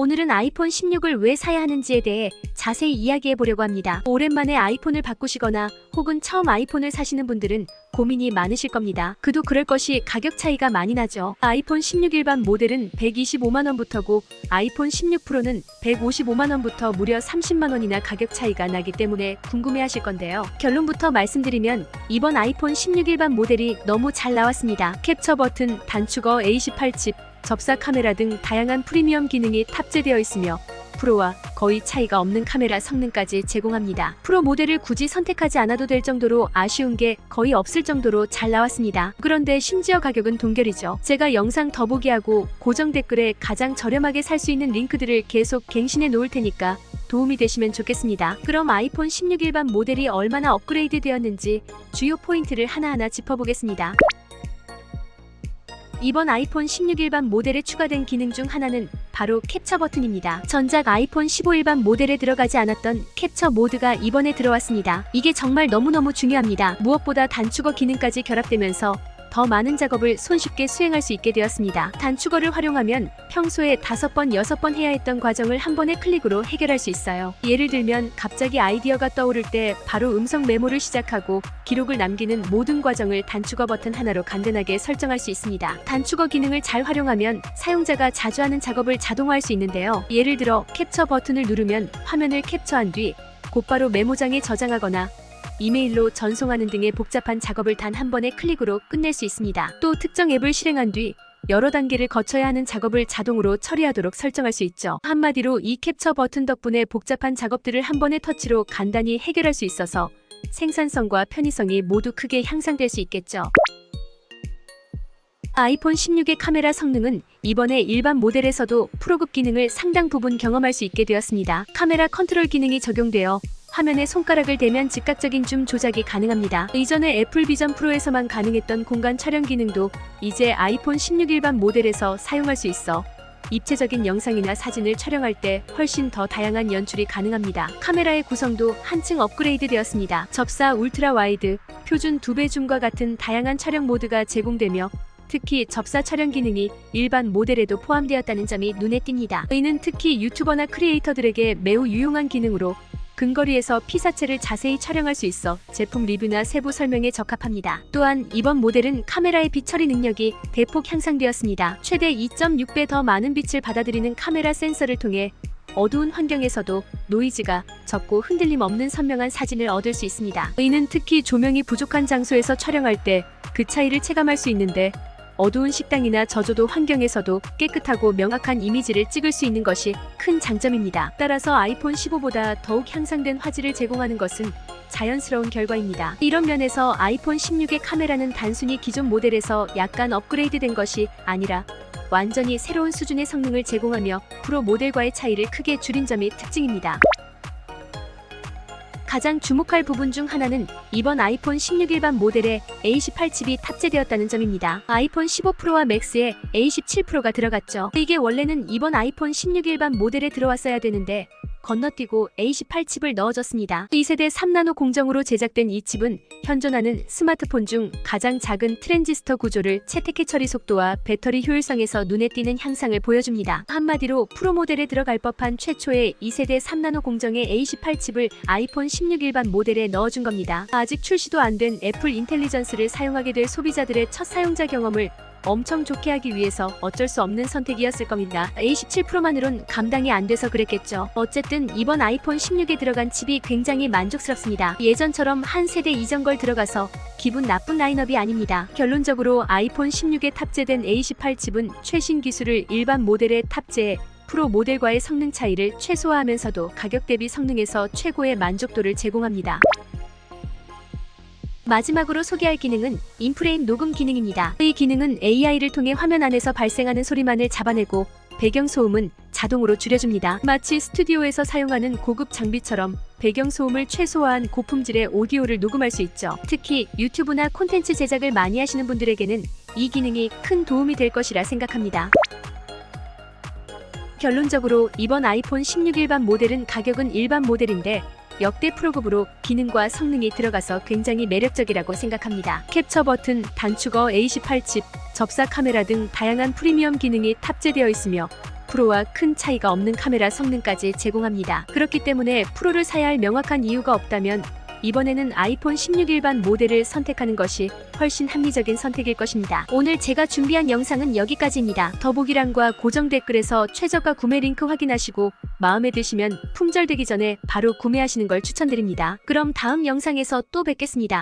오늘은 아이폰 16을 왜 사야 하는지에 대해 자세히 이야기해 보려고 합니다. 오랜만에 아이폰을 바꾸시거나 혹은 처음 아이폰을 사시는 분들은 고민이 많으실 겁니다. 그도 그럴 것이 가격 차이가 많이 나죠. 아이폰 16 일반 모델은 125만원부터고 아이폰 16 프로는 155만원부터 무려 30만원이나 가격 차이가 나기 때문에 궁금해하실 건데요. 결론부터 말씀드리면 이번 아이폰 16 일반 모델이 너무 잘 나왔습니다. 캡처 버튼, 단축어, A18 칩, 접사 카메라 등 다양한 프리미엄 기능이 탑재되어 있으며 프로와 거의 차이가 없는 카메라 성능까지 제공합니다. 프로 모델을 굳이 선택하지 않아도 될 정도로 아쉬운 게 거의 없을 정도로 잘 나왔습니다. 그런데 심지어 가격은 동결이죠. 제가 영상 더보기하고 고정 댓글에 가장 저렴하게 살 수 있는 링크들을 계속 갱신해 놓을 테니까 도움이 되시면 좋겠습니다. 그럼 아이폰 16 일반 모델이 얼마나 업그레이드 되었는지 주요 포인트를 하나하나 짚어보겠습니다. 이번 아이폰 16 일반 모델에 추가된 기능 중 하나는 바로 캡처 버튼입니다. 전작 아이폰 15 일반 모델에 들어가지 않았던 캡처 모드가 이번에 들어왔습니다. 이게 정말 너무너무 중요합니다. 무엇보다 단축어 기능까지 결합되면서 더 많은 작업을 손쉽게 수행할 수 있게 되었습니다. 단축어를 활용하면 평소에 5번, 6번 해야 했던 과정을 한 번의 클릭으로 해결할 수 있어요. 예를 들면 갑자기 아이디어가 떠오를 때 바로 음성 메모를 시작하고 기록을 남기는 모든 과정을 단축어 버튼 하나로 간단하게 설정할 수 있습니다. 단축어 기능을 잘 활용하면 사용자가 자주 하는 작업을 자동화할 수 있는데요. 예를 들어 캡처 버튼을 누르면 화면을 캡처한 뒤 곧바로 메모장에 저장하거나 이메일로 전송하는 등의 복잡한 작업을 단 한 번의 클릭으로 끝낼 수 있습니다. 또 특정 앱을 실행한 뒤 여러 단계를 거쳐야 하는 작업을 자동으로 처리하도록 설정할 수 있죠. 한마디로 이 캡처 버튼 덕분에 복잡한 작업들을 한 번의 터치로 간단히 해결할 수 있어서 생산성과 편의성이 모두 크게 향상될 수 있겠죠. 아이폰 16의 카메라 성능은 이번에 일반 모델에서도 프로급 기능을 상당 부분 경험할 수 있게 되었습니다. 카메라 컨트롤 기능이 적용되어 화면에 손가락을 대면 즉각적인 줌 조작이 가능합니다. 이전에 애플 비전 프로에서만 가능했던 공간 촬영 기능도 이제 아이폰 16 일반 모델에서 사용할 수 있어 입체적인 영상이나 사진을 촬영할 때 훨씬 더 다양한 연출이 가능합니다. 카메라의 구성도 한층 업그레이드 되었습니다. 접사 울트라 와이드, 표준 2배 줌과 같은 다양한 촬영 모드가 제공되며 특히 접사 촬영 기능이 일반 모델에도 포함되었다는 점이 눈에 띕니다. 이는 특히 유튜버나 크리에이터들에게 매우 유용한 기능으로 근거리에서 피사체를 자세히 촬영할 수 있어 제품 리뷰나 세부 설명에 적합합니다. 또한 이번 모델은 카메라의 빛 처리 능력이 대폭 향상되었습니다. 최대 2.6배 더 많은 빛을 받아들이는 카메라 센서를 통해 어두운 환경에서도 노이즈가 적고 흔들림 없는 선명한 사진을 얻을 수 있습니다. 이는 특히 조명이 부족한 장소에서 촬영할 때 그 차이를 체감할 수 있는데 어두운 식당이나 저조도 환경에서도 깨끗하고 명확한 이미지를 찍을 수 있는 것이 큰 장점입니다. 따라서 아이폰 15보다 더욱 향상된 화질을 제공하는 것은 자연스러운 결과입니다. 이런 면에서 아이폰 16의 카메라는 단순히 기존 모델에서 약간 업그레이드된 것이 아니라 완전히 새로운 수준의 성능을 제공하며 프로 모델과의 차이를 크게 줄인 점이 특징입니다. 가장 주목할 부분 중 하나는 이번 아이폰 16 일반 모델에 A18 칩이 탑재되었다는 점입니다. 아이폰 15 프로와 맥스에 A17 프로가 들어갔죠. 이게 원래는 이번 아이폰 16 일반 모델에 들어왔어야 되는데 건너뛰고 A18 칩을 넣어줬습니다. 2세대 3나노 공정으로 제작된 이 칩은 현존하는 스마트폰 중 가장 작은 트랜지스터 구조를 채택해 처리 속도와 배터리 효율성에서 눈에 띄는 향상을 보여줍니다. 한마디로 프로 모델에 들어갈 법한 최초의 2세대 3나노 공정의 A18 칩을 아이폰 16 일반 모델에 넣어준 겁니다. 아직 출시도 안 된 애플 인텔리전스를 사용하게 될 소비자들의 첫 사용자 경험을 엄청 좋게 하기 위해서 어쩔 수 없는 선택이었을 겁니다. A17 프로만으론 감당이 안 돼서 그랬겠죠. 어쨌든 이번 아이폰 16에 들어간 칩이 굉장히 만족스럽습니다. 예전처럼 한 세대 이전 걸 들어가서 기분 나쁜 라인업이 아닙니다. 결론적으로 아이폰 16에 탑재된 A18 칩은 최신 기술을 일반 모델에 탑재해 프로 모델과의 성능 차이를 최소화하면서도 가격 대비 성능에서 최고의 만족도를 제공합니다. 마지막으로 소개할 기능은 인프레임 녹음 기능입니다. 이 기능은 AI를 통해 화면 안에서 발생하는 소리만을 잡아내고 배경소음은 자동으로 줄여줍니다. 마치 스튜디오에서 사용하는 고급 장비처럼 배경소음을 최소화한 고품질의 오디오를 녹음할 수 있죠. 특히 유튜브나 콘텐츠 제작을 많이 하시는 분들에게는 이 기능이 큰 도움이 될 것이라 생각합니다. 결론적으로 이번 아이폰 16 일반 모델은 가격은 일반 모델인데 역대 프로급으로 기능과 성능이 들어가서 굉장히 매력적이라고 생각합니다. 캡처 버튼, 단축어, A18 칩, 접사 카메라 등 다양한 프리미엄 기능이 탑재되어 있으며 프로와 큰 차이가 없는 카메라 성능까지 제공합니다. 그렇기 때문에 프로를 사야 할 명확한 이유가 없다면 이번에는 아이폰 16 일반 모델을 선택하는 것이 훨씬 합리적인 선택일 것입니다. 오늘 제가 준비한 영상은 여기까지입니다. 더보기란과 고정 댓글에서 최저가 구매 링크 확인하시고 마음에 드시면 품절되기 전에 바로 구매하시는 걸 추천드립니다. 그럼 다음 영상에서 또 뵙겠습니다.